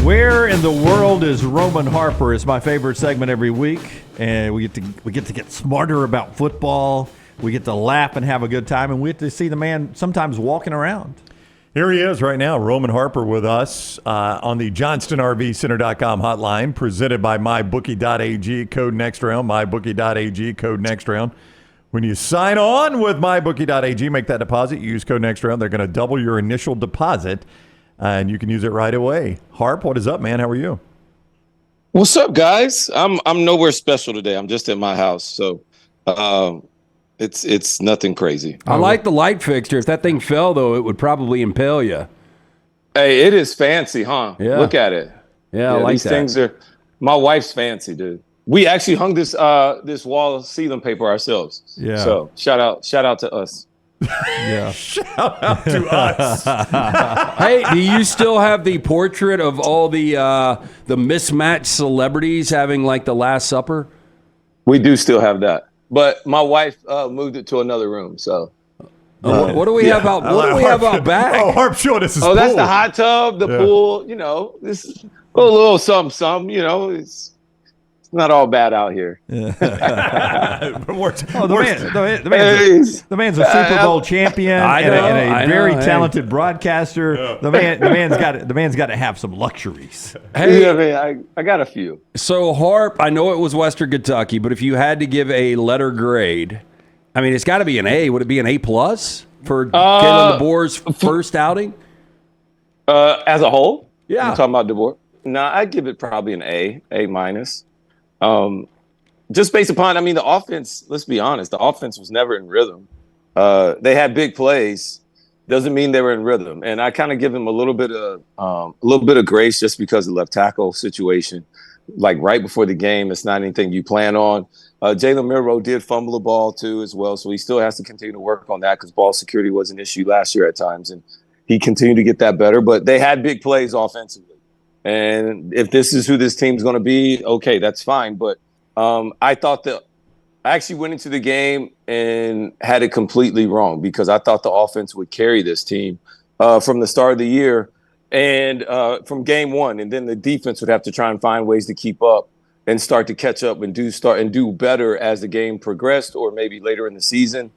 Where in the world is Roman Harper? Is my favorite segment every week, and we get to get smarter about football. We get to laugh and have a good time, and we get to see the man sometimes walking around. Here he is right now, Roman Harper with us on the JohnstonRVCenter.com hotline, presented by MyBookie.ag, code next round, MyBookie.ag, code next round. When you sign on with MyBookie.ag, make that deposit, you use code next round, they're going to double your initial deposit, and you can use it right away. Harp, what is up, man? How are you? What's up, guys? I'm nowhere special today. I'm just at my house, so it's nothing crazy. I like the light fixture. If that thing fell, though, it would probably impale you. Hey, it is fancy, huh? Yeah. Look at it. Yeah, I like these that. things are. My wife's fancy, dude. We actually hung this wall of sealing paper ourselves. Yeah. So shout out to us. Yeah. Shout out to us. Hey, do you still have the portrait of all the mismatched celebrities having like the Last Supper? We do still have that, but my wife moved it to another room. So. What do we have out? What do we have out back? Oh, Harp showed us his pool. That's the hot tub, the pool. You know, this is a little something. You know, it's not all bad out here. The man's a Super Bowl champion and a very talented broadcaster. Yeah. The man's got to have some luxuries. Hey, yeah, I got a few. So Harp, I know it was Western Kentucky, but if you had to give a letter grade, I mean, it's got to be an A. Would it be an A+ for Kalen DeBoer's first outing? As a whole? Yeah. You're talking about DeBoer? No, I'd give it probably an A-. Just based upon, I mean, the offense, let's be honest, the offense was never in rhythm. They had big plays. Doesn't mean they were in rhythm. And I kind of give them a little bit of grace just because of the left tackle situation. Like right before the game, it's not anything you plan on. Jalen Milroe did fumble the ball too as well. So he still has to continue to work on that because ball security was an issue last year at times. And he continued to get that better. But they had big plays offensively. And if this is who this team's going to be, okay, that's fine. But I thought I actually went into the game and had it completely wrong because I thought the offense would carry this team from the start of the year and from game one. And then the defense would have to try and find ways to keep up and start to catch up and do better as the game progressed or maybe later in the season.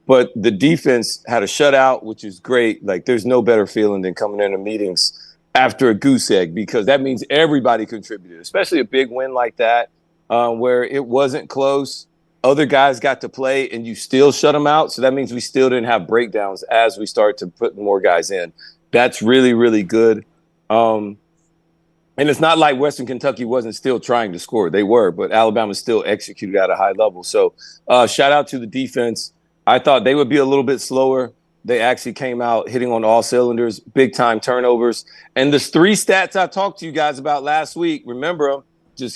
But the defense had a shutout, which is great. Like there's no better feeling than coming into meetings after a goose egg, because that means everybody contributed, especially a big win like that, where it wasn't close. Other guys got to play and you still shut them out. So that means we still didn't have breakdowns as we start to put more guys in. That's really, really good. And it's not like Western Kentucky wasn't still trying to score. They were, but Alabama still executed at a high level. So shout out to the defense. I thought they would be a little bit slower. They actually came out hitting on all cylinders, big-time turnovers. And the three stats I talked to you guys about last week, remember them.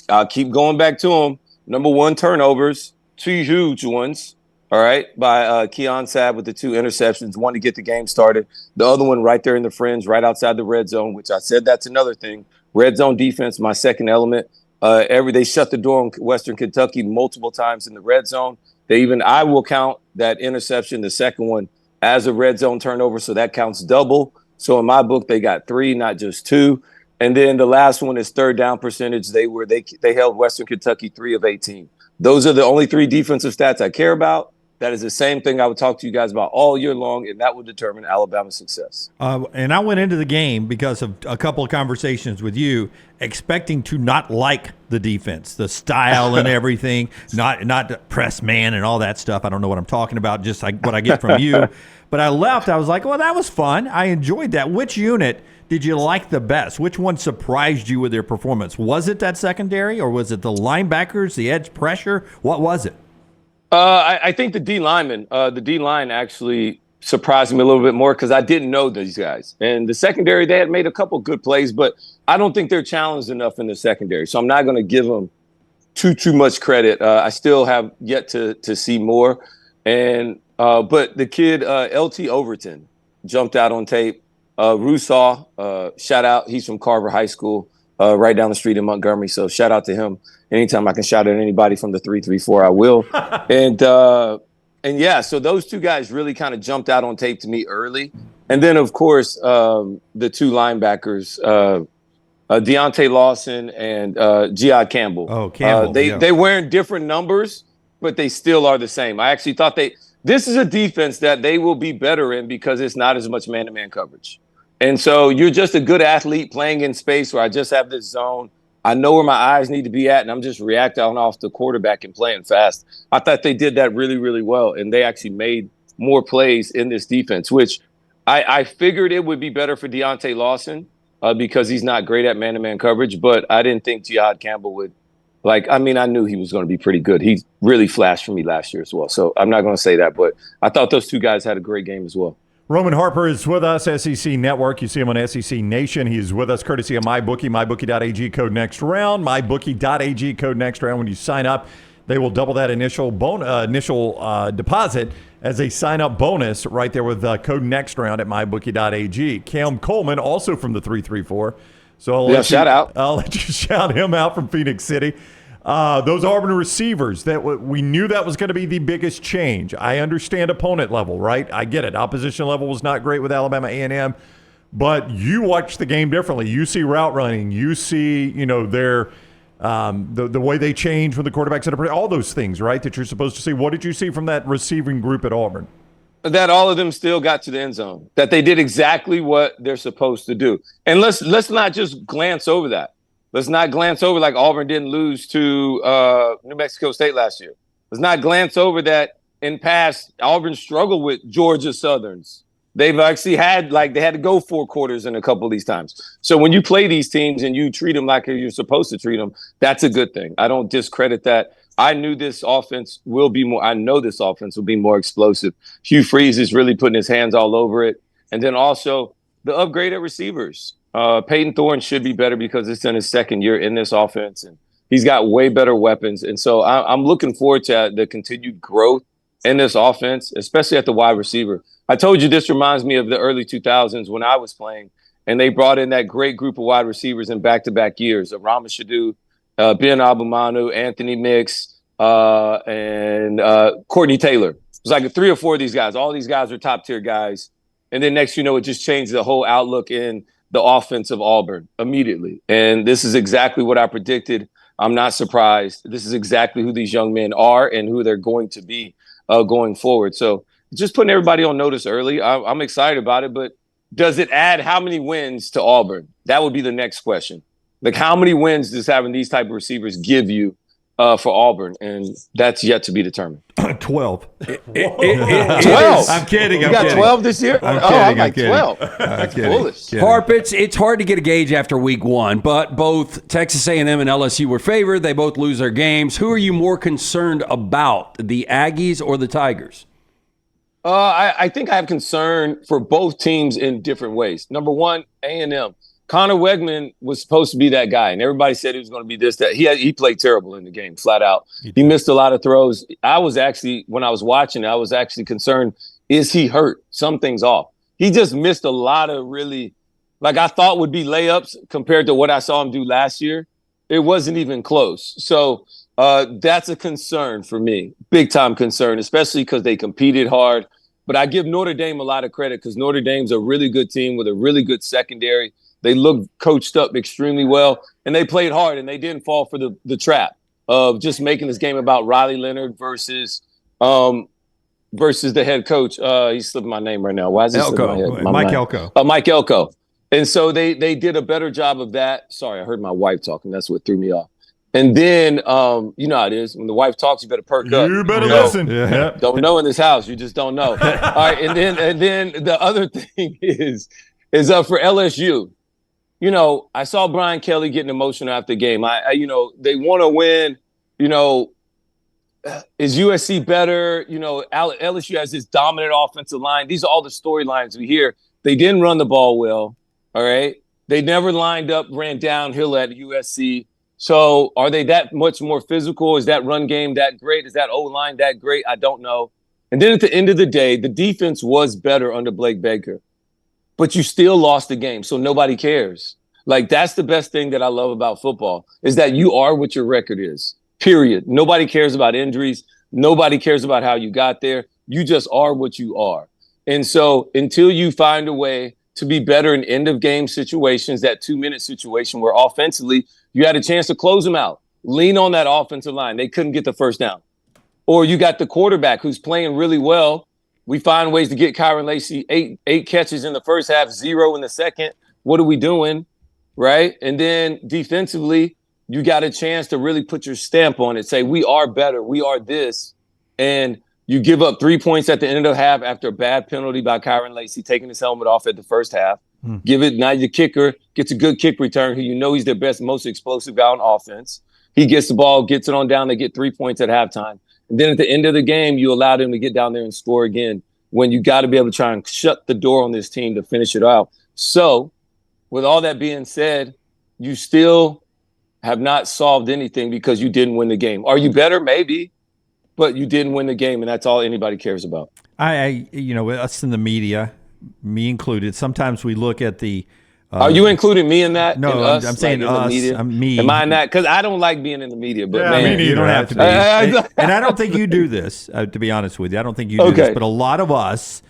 I'll keep going back to them. Number one, turnovers, two huge ones, all right, by Keon Sabb with the 2 interceptions, one to get the game started. The other one right there in the fringe, right outside the red zone, which I said that's another thing. Red zone defense, my second element. They shut the door on Western Kentucky multiple times in the red zone. I will count that interception, the second one, as a red zone turnover, so that counts double. So in my book, they got 3, not just 2. And then the last one is third down percentage. They held Western Kentucky 3 of 18. Those are the only 3 defensive stats I care about. That is the same thing I would talk to you guys about all year long, and that would determine Alabama's success. And I went into the game because of a couple of conversations with you, expecting to not like the defense, the style and everything, not press man and all that stuff. I don't know what I'm talking about, just like what I get from you. But I left. I was like, well, that was fun. I enjoyed that. Which unit did you like the best? Which one surprised you with their performance? Was it that secondary, or was it the linebackers, the edge pressure? What was it? I think the D-line actually surprised me a little bit more because I didn't know these guys. And the secondary, they had made a couple good plays, but I don't think they're challenged enough in the secondary. So I'm not going to give them too much credit. I still have yet to see more. And but the kid, LT Overton, jumped out on tape. Rusaw, shout out. He's from Carver High School, right down the street in Montgomery. So shout out to him. Anytime I can shout at anybody from the 334, I will. And yeah, so those 2 guys really kind of jumped out on tape to me early. And then, of course, the 2 linebackers, Deontay Lawson and Jihad Campbell. Oh, Campbell. They wearing different numbers, but they still are the same. I actually thought this is a defense that they will be better in because it's not as much man-to-man coverage. And so you're just a good athlete playing in space where I just have this zone. I know where my eyes need to be at, and I'm just reacting off the quarterback and playing fast. I thought they did that really, really well, and they actually made more plays in this defense, which I figured it would be better for Deontay Lawson because he's not great at man-to-man coverage, but I didn't think Jihad Campbell would. I knew he was going to be pretty good. He really flashed for me last year as well, so I'm not going to say that, but I thought those two guys had a great game as well. Roman Harper is with us, SEC Network. You see him on SEC Nation. He's with us courtesy of MyBookie, mybookie.ag, code next round, mybookie.ag, code next round. When you sign up, they will double that initial deposit as a sign-up bonus right there with code next round at mybookie.ag. Cam Coleman, also from the 334. So I'll let you shout him out from Phoenix City. Those Auburn receivers, we knew that was going to be the biggest change. I understand opponent level, right? I get it. Opposition level was not great with Alabama A&M, but you watch the game differently. You see route running. You see, their the way they change when the quarterback's in all those things, right, that you're supposed to see. What did you see from that receiving group at Auburn? That all of them still got to the end zone, that they did exactly what they're supposed to do. And let's not just glance over that. Let's not glance over like Auburn didn't lose to New Mexico State last year. Let's not glance over that in past Auburn struggled with Georgia Southerns. They've actually had they had to go 4 quarters in a couple of these times. So when you play these teams and you treat them like you're supposed to treat them, that's a good thing. I don't discredit that. I know this offense will be more explosive. Hugh Freeze is really putting his hands all over it. And then also the upgrade at receivers. Peyton Thorne should be better because it's in his second year in this offense, and he's got way better weapons. And so I'm looking forward to the continued growth in this offense, especially at the wide receiver. I told you this reminds me of the early 2000s when I was playing, and they brought in that great group of wide receivers in back-to-back years of Rama Shadu, Ben Abumanu, Anthony Mix, and Courtney Taylor. It was like 3 or 4 of these guys. All these guys are top-tier guys. And then next, it just changed the whole outlook in the offense of Auburn immediately. And this is exactly what I predicted. I'm not surprised. This is exactly who these young men are and who they're going to be going forward. So just putting everybody on notice early, I'm excited about it. But does it add how many wins to Auburn? That would be the next question. How many wins does having these type of receivers give you for Auburn? And that's yet to be determined. 12. 12? I'm kidding. You got 12 this year? I'm like 12. That's foolish. Harp, it's hard to get a gauge after week 1, but both Texas A&M and LSU were favored. They both lose their games. Who are you more concerned about, the Aggies or the Tigers? I think I have concern for both teams in different ways. Number one, A&M. Connor Wegman was supposed to be that guy, and everybody said he was going to be this, that. He played terrible in the game, flat out. He missed a lot of throws. When I was watching, I was actually concerned, is he hurt? Something's off. He just missed a lot of really, I thought would be layups compared to what I saw him do last year. It wasn't even close. So that's a concern for me, big-time concern, especially because they competed hard. But I give Notre Dame a lot of credit because Notre Dame's a really good team with a really good secondary. They looked coached up extremely well, and they played hard, and they didn't fall for the trap of just making this game about Riley Leonard versus the head coach. He's slipping my name right now. Why is he slipping my head? Mike Elko. Mike Elko. And so they did a better job of that. Sorry, I heard my wife talking. That's what threw me off. And then, you know how it is. When the wife talks, you better perk up. You better listen. Yeah. Don't know in this house. You just don't know. All right, and then the other thing is for LSU. I saw Brian Kelly getting emotional after the game. They want to win. Is USC better? LSU has this dominant offensive line. These are all the storylines we hear. They didn't run the ball well. All right. They never ran downhill at USC. So are they that much more physical? Is that run game that great? Is that O-line that great? I don't know. And then at the end of the day, the defense was better under Blake Baker. But you still lost the game, so nobody cares. That's the best thing that I love about football is that you are what your record is, period. Nobody cares about injuries. Nobody cares about how you got there. You just are what you are. And so until you find a way to be better in end-of-game situations, that 2-minute situation where offensively you had a chance to close them out. Lean on that offensive line. They couldn't get the first down. Or you got the quarterback who's playing really well. We find ways to get Kyron Lacy eight catches in the first half, 0 in the second. What are we doing, right? And then defensively, you got a chance to really put your stamp on it, say, we are better, we are this. And you give up 3 points at the end of the half after a bad penalty by Kyron Lacy, taking his helmet off at the first half. Give it, now your kicker gets a good kick return, who you know he's their best, most explosive guy on offense. He gets the ball, gets it on down, they get 3 points at halftime. And then at the end of the game, you allow them to get down there and score again when you got to be able to try and shut the door on this team to finish it out. So with all that being said, you still have not solved anything because you didn't win the game. Are you better? Maybe. But you didn't win the game, and that's all anybody cares about. Us in the media, me included, sometimes we look at the are you including me in that? No, us, I'm saying like, in us. the media? I'm me. Am I in that? Because I don't like being in the media. But Yeah, man, me you don't neither, have to be. And I don't think you do this, to be honest with you. I don't think you do this. But a lot of us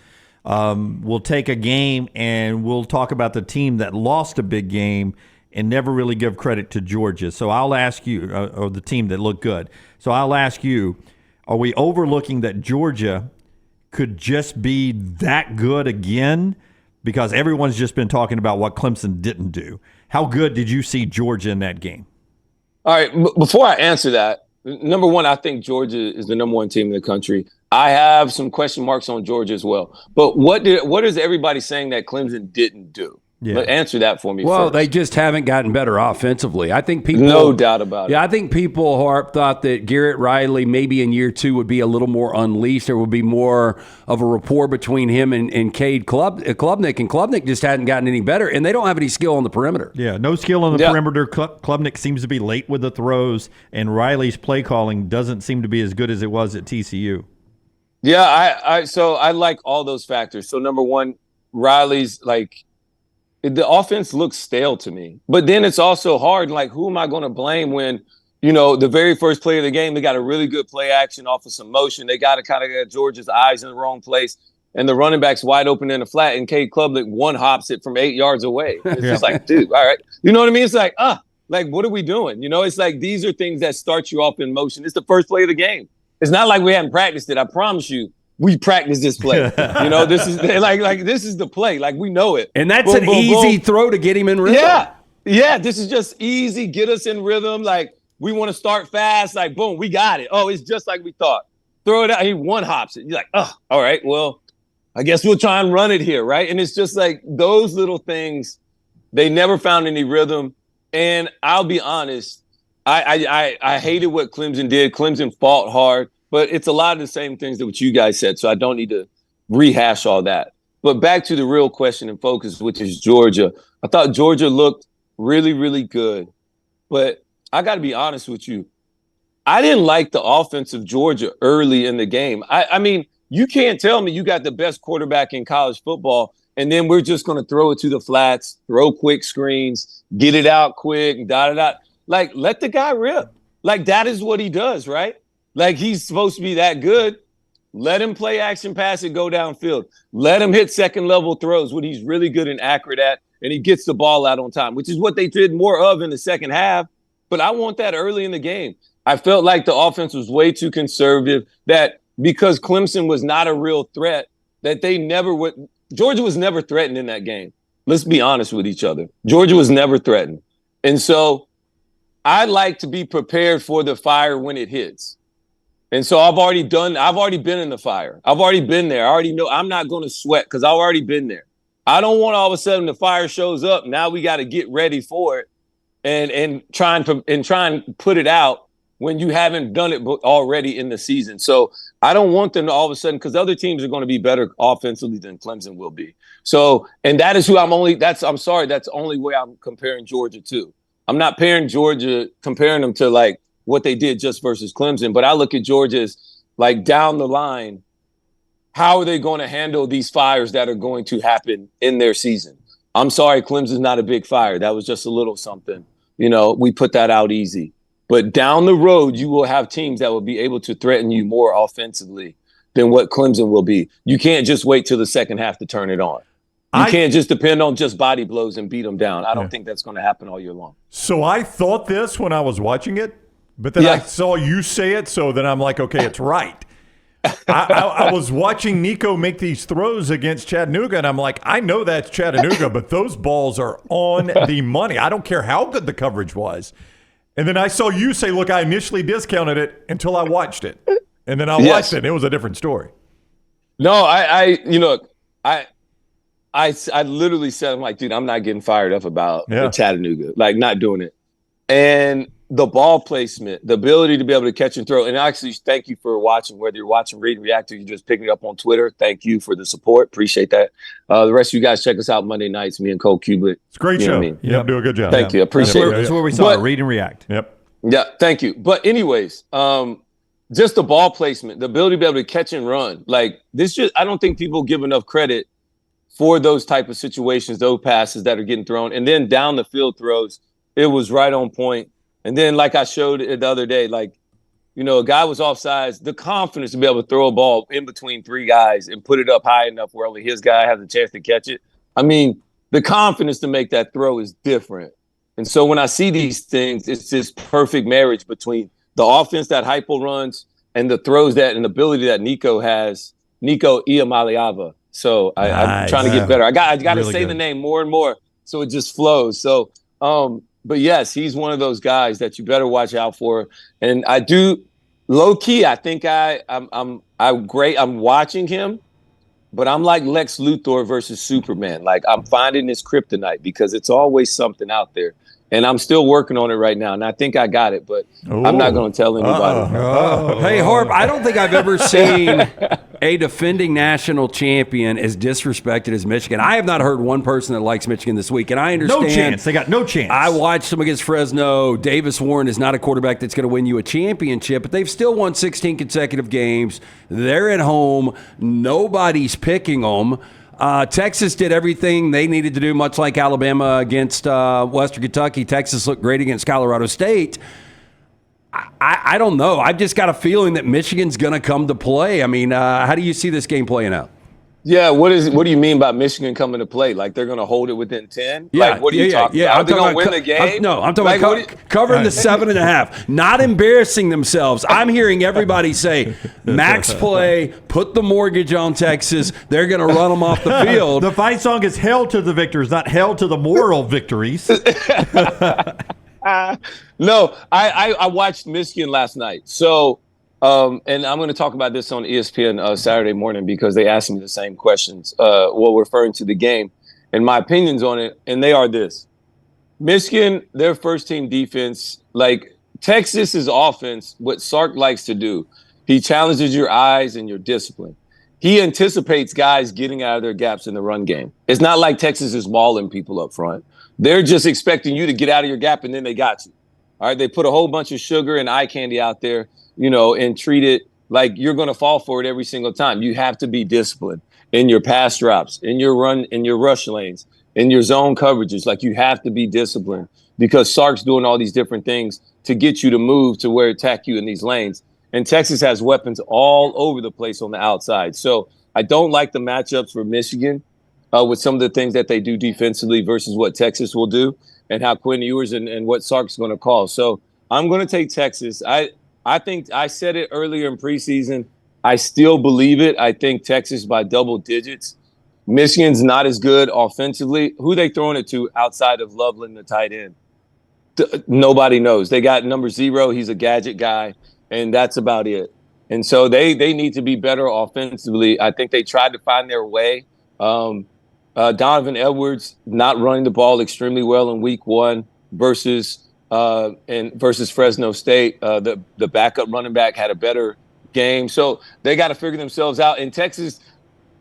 will take a game and we'll talk about the team that lost a big game and never really give credit to Georgia. So I'll ask you, or the team that looked good. So I'll ask you, are we overlooking that Georgia could just be that good again? Because everyone's just been talking about what Clemson didn't do. How good did you see Georgia in that game? All right, before I answer that, number one, I think Georgia is the number one team in the country. I have some question marks on Georgia as well. But what is everybody saying that Clemson didn't do? Yeah. Answer that for me Well, first. they just haven't gotten better offensively. I think people, no doubt about it. Yeah, I think people, Harp, thought that Garrett Riley maybe in year 2 would be a little more unleashed. There would be more of a rapport between him and Cade Klubnik, and Klubnik just hadn't gotten any better, and they don't have any skill on the perimeter. Yeah, no skill on the perimeter. Klubnik seems to be late with the throws, and Riley's play calling doesn't seem to be as good as it was at TCU. Yeah, so I like all those factors. So number one, Riley's the offense looks stale to me. But then it's also hard. Like, who am I going to blame when, the very first play of the game, they got a really good play action off of some motion. They got to kind of get Georgia's eyes in the wrong place. And the running back's wide open in the flat, and Cade Klubnik one-hops it from 8 yards away. It's just like, dude, all right. You know what I mean? It's like, what are we doing? It's like these are things that start you off in motion. It's the first play of the game. It's not like we haven't practiced it. I promise you. We practice this play. This is this is the play. Like, we know it. And that's an easy throw to get him in rhythm. Yeah. This is just easy. Get us in rhythm. Like, we want to start fast. Like, boom, we got it. Oh, it's just like we thought. Throw it out. He one-hops it. You're like, all right, well, I guess we'll try and run it here, right? And it's just like those little things, they never found any rhythm. And I'll be honest, I hated what Clemson did. Clemson fought hard. But it's a lot of the same things that what you guys said, so I don't need to rehash all that. But back to the real question and focus, which is Georgia. I thought Georgia looked really, really good. But I got to be honest with you. I didn't like the offense of Georgia early in the game. I mean, you can't tell me you got the best quarterback in college football, and then we're just going to throw it to the flats, throw quick screens, get it out quick, da-da-da. Like, let the guy rip. Like, that is what he does, right? Like, he's supposed to be that good. Let him play action pass and go downfield. Let him hit second-level throws, what he's really good and accurate at, and he gets the ball out on time, which is what they did more of in the second half. But I want that early in the game. I felt like the offense was way too conservative, that because Clemson was not a real threat, that they never would – Georgia was never threatened in that game. Let's be honest with each other. Georgia was never threatened. And so I like to be prepared for the fire when it hits. And so I've already been in the fire. I've already been there. I already know I'm not going to sweat because I've already been there. I don't want all of a sudden the fire shows up. Now we got to get ready for it and try and put it out when you haven't done it already in the season. So I don't want them to all of a sudden, because other teams are going to be better offensively than Clemson will be. So, and that is who that's the only way I'm comparing Georgia to. I'm not comparing them to like what they did just versus Clemson, but I look at Georgia as like down the line, how are they going to handle these fires that are going to happen in their season? I'm sorry, Clemson's not a big fire. That was just a little something. We put that out easy. But down the road, you will have teams that will be able to threaten you more offensively than what Clemson will be. You can't just wait till the second half to turn it on. You can't just depend on just body blows and beat them down. I don't think that's going to happen all year long. So I thought this when I was watching it, but then I saw you say it, so then I'm like, okay, it's right. I was watching Nico make these throws against Chattanooga, and I'm like, I know that's Chattanooga, but those balls are on the money. I don't care how good the coverage was. And then I saw you say, look, I initially discounted it until I watched it. And then I watched it, and it was a different story. No, I literally said, I'm like, dude, I'm not getting fired up about the Chattanooga, like not doing it. And the ball placement, the ability to be able to catch and throw. And actually, thank you for watching, whether you're watching, reading, react, or you're just picking it up on Twitter. Thank you for the support. Appreciate that. The rest of you guys, check us out Monday nights, me and Cole Cubitt. It's a great show. I mean? Yep, do a good job. Thank you. Appreciate it. That's where we saw it, read and react. Yep. Yeah, thank you. But anyways, just the ball placement, the ability to be able to catch and run. Like this I don't think people give enough credit for those type of situations, those passes that are getting thrown. And then down the field throws, it was right on point. And then, like I showed it the other day, like, a guy was offsides, the confidence to be able to throw a ball in between three guys and put it up high enough where only his guy has a chance to catch it. I mean, the confidence to make that throw is different. And so when I see these things, it's this perfect marriage between the offense that Hypo runs and the throws and ability that Nico has, Nico Iamaleava. So I'm trying to get better. I got to really say the name more and more so it just flows. So, but yes, he's one of those guys that you better watch out for. And I do, low key, I think I'm great. I'm watching him, but I'm like Lex Luthor versus Superman. Like I'm finding this kryptonite because it's always something out there. And I'm still working on it right now. And I think I got it, but I'm not going to tell anybody. Hey, Harp, I don't think I've ever seen a defending national champion as disrespected as Michigan. I have not heard one person that likes Michigan this week. And I understand. No chance. They got no chance. I watched them against Fresno. Davis Warren is not a quarterback that's going to win you a championship, but they've still won 16 consecutive games. They're at home. Nobody's picking them. Texas did everything they needed to do, much like Alabama against Western Kentucky. Texas looked great against Colorado State. I don't know. I've just got a feeling that Michigan's going to come to play. I mean, how do you see this game playing out? Yeah, what do you mean by Michigan coming to play? Like they're going to hold it within 10? Yeah, like, what are you talking about? Are they going to win the game? I'm talking about covering the 7.5, not embarrassing themselves. I'm hearing everybody say, max play, put the mortgage on Texas. They're going to run them off the field. The fight song is hell to the victors, not hell to the moral victories. No, I watched Michigan last night. So, and I'm going to talk about this on ESPN Saturday morning because they asked me the same questions while referring to the game and my opinions on it. And they are this. Michigan, their first team defense, like Texas's offense, what Sark likes to do, he challenges your eyes and your discipline. He anticipates guys getting out of their gaps in the run game. It's not like Texas is mauling people up front. They're just expecting you to get out of your gap and then they got you. All right, they put a whole bunch of sugar and eye candy out there, and treat it like you're going to fall for it every single time. You have to be disciplined in your pass drops, in your run, in your rush lanes, in your zone coverages. Like you have to be disciplined because Sark's doing all these different things to get you to move to where attack you in these lanes. And Texas has weapons all over the place on the outside. So I don't like the matchups for Michigan with some of the things that they do defensively versus what Texas will do and how Quinn Ewers and what Sark's going to call. So I'm going to take Texas. I think I said it earlier in preseason. I still believe it. I think Texas by double digits. Michigan's not as good offensively. Who they throwing it to outside of Loveland, the tight end? Nobody knows. They got number 0. He's a gadget guy, and that's about it. And so they need to be better offensively. I think they tried to find their way. Donovan Edwards not running the ball extremely well in week 1 versus Fresno State. The backup running back had a better game. So they got to figure themselves out. In Texas,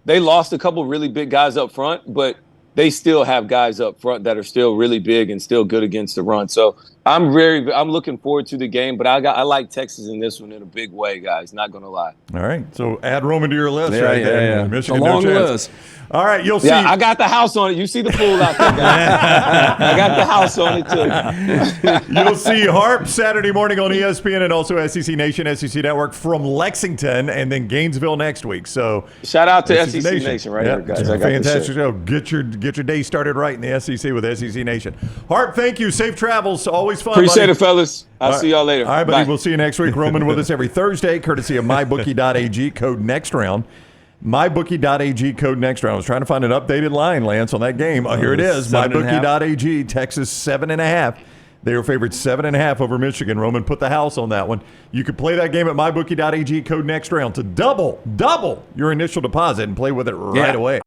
they lost a couple really big guys up front, but they still have guys up front that are still really big and still good against the run. So I'm looking forward to the game, but I like Texas in this one in a big way, guys. Not gonna lie. All right, so add Roman to your list Yeah, right yeah, there. yeah. Michigan, It's a long no chance. list. All right, you'll see. Yeah, I got the house on it. You see the pool out there, guys. I got the house on it too. You'll see Harp Saturday morning on ESPN and also SEC Nation, SEC Network from Lexington, and then Gainesville next week. So shout out to SEC Nation right Yep, here, guys. it's a I got fantastic show. Get your day started right in the SEC with SEC Nation. Harp, thank you. Safe travels. Always fun. Appreciate buddy. it, fellas. I'll see y'all later. All right, buddy. Bye. We'll see you next week. Roman with us every Thursday, courtesy of mybookie.ag, code next round. mybookie.ag, code next round. I was trying to find an updated line, Lance, on that game. Here it is. 7.5. mybookie.ag, Texas 7.5. They were favored 7.5 over Michigan. Roman put the house on that one. You could play that game at mybookie.ag, code next round to double your initial deposit and play with it right away.